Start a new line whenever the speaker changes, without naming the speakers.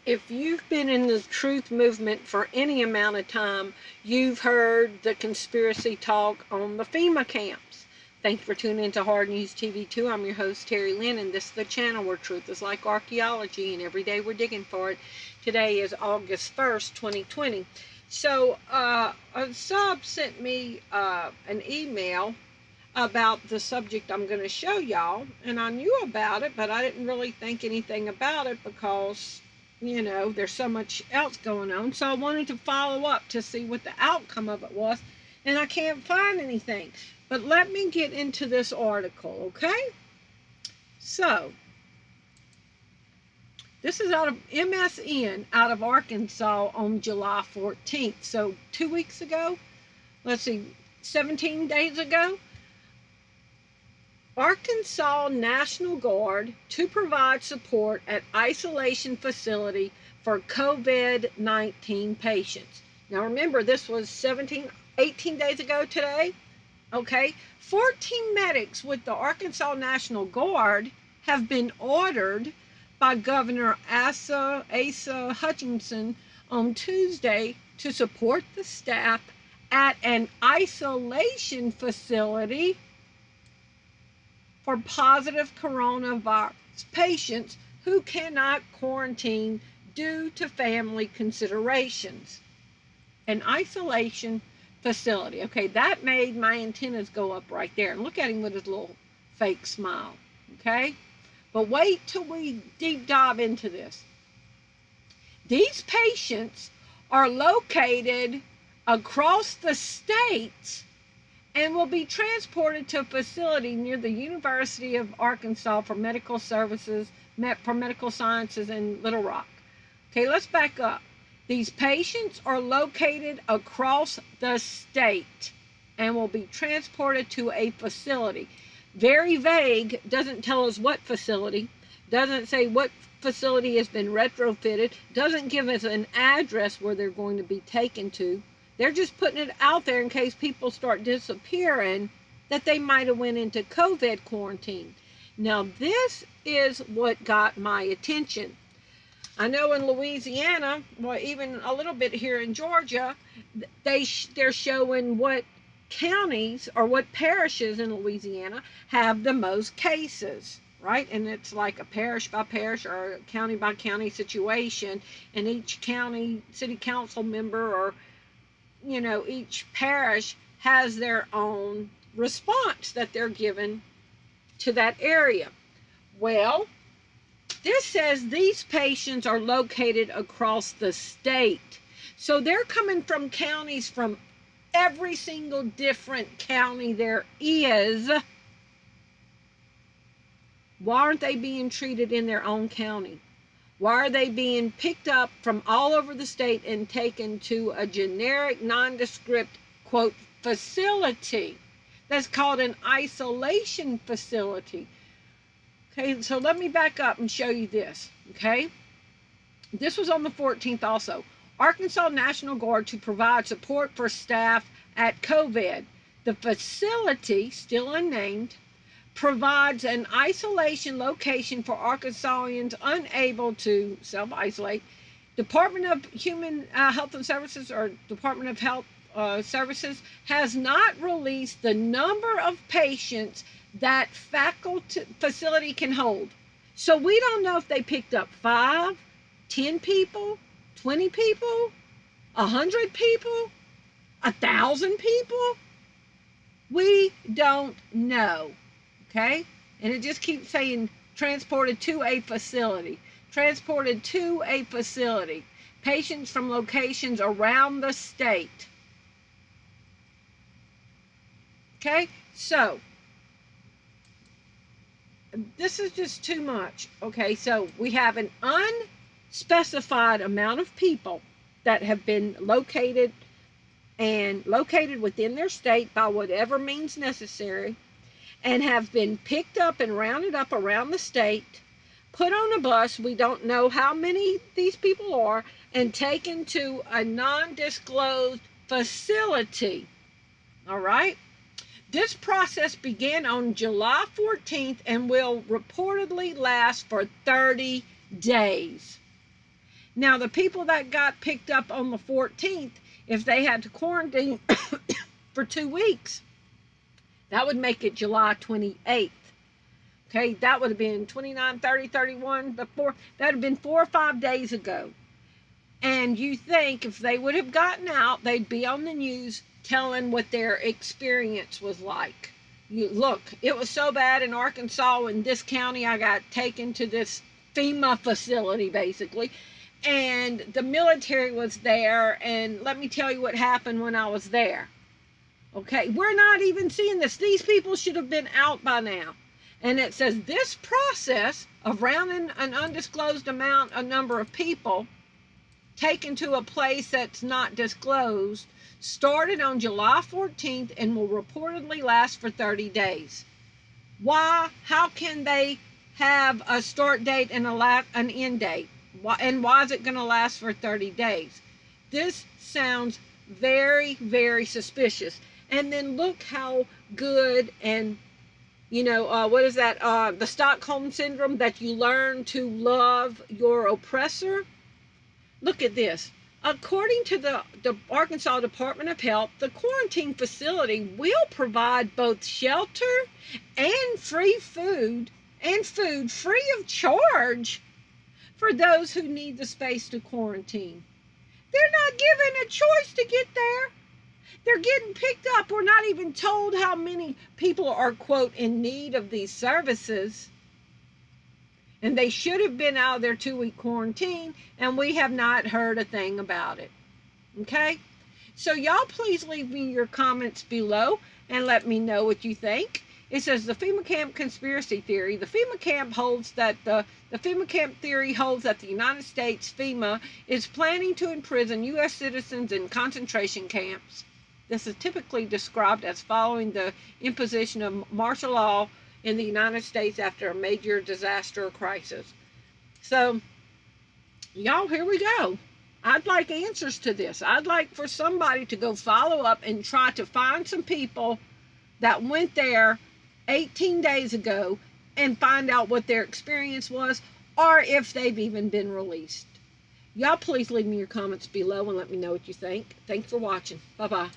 If you've been in the truth movement for any amount of time, you've heard the conspiracy talk on the FEMA camps. Thank you for tuning into Hard News TV 2. I'm your host, Terri Lynn, and this is the channel where truth is like archaeology, and every day we're digging for it. Today is August 1st, 2020. So, a sub sent me an email about the subject I'm going to show y'all, and I knew about it, but I didn't really think anything about it because, you know, there's so much else going on. So I wanted to follow up to see what the outcome of it was, and I can't find anything. But let me get into this article, okay? So, this is out of MSN out of Arkansas on July 14th. So 2 weeks ago, let's see, 17 days ago, Arkansas National Guard to provide support at isolation facility for COVID-19 patients. Now remember, this was 18 days ago today. Okay, 14 medics with the Arkansas National Guard have been ordered by Governor Asa Hutchinson on Tuesday to support the staff at an isolation facility for positive coronavirus patients who cannot quarantine due to family considerations. An isolation facility. Okay, that made my antennas go up right there. And look at him with his little fake smile. Okay? But wait till we deep dive into this. These patients are located across the state and will be transported to a facility near the University of Arkansas for medical services, for medical sciences in Little Rock. Okay, let's back up. These patients are located across the state and will be transported to a facility. Very vague, doesn't tell us what facility, doesn't say what facility has been retrofitted, doesn't give us an address where they're going to be taken to. They're just putting it out there in case people start disappearing that they might have went into COVID quarantine. Now this is what got my attention. I know in Louisiana, well, even a little bit here in Georgia, they're showing what counties or what parishes in Louisiana have the most cases, right? And it's like a parish by parish or a county by county situation, and each county city council member or, you know, each parish has their own response that they're given to that area. Well, this says these patients are located across the state. So they're coming from counties, from every single different county there is. Why aren't they being treated in their own county? Why are they being picked up from all over the state and taken to a generic, nondescript, quote, facility that's called an isolation facility? Okay, so let me back up and show you this, okay? This was on the 14th also. Arkansas National Guard to provide support for staff at COVID. The facility, still unnamed, provides an isolation location for Arkansasians unable to self-isolate. Department of Human Health and Services, or Department of Health Services, has not released the number of patients that facility can hold. So we don't know if they picked up 5, 10 people, 20 people, 100 people, 1,000 people. We don't know, okay? And it just keeps saying transported to a facility, transported to a facility. Patients from locations around the state. Okay, so this is just too much. Okay, so we have an unspecified amount of people that have been located within their state by whatever means necessary, and have been picked up and rounded up around the state, put on a bus, we don't know how many these people are, and taken to a non-disclosed facility. All right? This process began on July 14th and will reportedly last for 30 days. Now, the people that got picked up on the 14th, if they had to quarantine for 2 weeks, that would make it July 28th. Okay, that would have been 29, 30, 31, that would have been 4 or 5 days ago. And you think if they would have gotten out, they'd be on the news telling what their experience was like. Look, it was so bad in Arkansas, in this county, I got taken to this FEMA facility, basically. And the military was there, and let me tell you what happened when I was there. Okay, we're not even seeing this. These people should have been out by now. And it says this process of rounding an undisclosed a number of people taken to a place that's not disclosed started on July 14th and will reportedly last for 30 days. Why? How can they have a start date and an end date? And why is it going to last for 30 days? This sounds very, very suspicious. And then look how good and, what is that? The Stockholm Syndrome, that you learn to love your oppressor. Look at this. According to the Arkansas Department of Health, the quarantine facility will provide both shelter and food free of charge for those who need the space to quarantine. They're not given a choice to get there. They're getting picked up. We're not even told how many people are, quote, in need of these services. And they should have been out of their 2-week quarantine, and we have not heard a thing about it. Okay? So y'all please leave me your comments below and let me know what you think. It says the FEMA camp conspiracy theory. The FEMA camp holds that the FEMA camp theory holds that the United States FEMA is planning to imprison U.S. citizens in concentration camps. This is typically described as following the imposition of martial law in the United States after a major disaster or crisis. So, y'all, here we go. I'd like answers to this. I'd like for somebody to go follow up and try to find some people that went there 18 days ago and find out what their experience was, or if they've even been released. Y'all please leave me your comments below and let me know what you think. Thanks for watching. Bye-bye.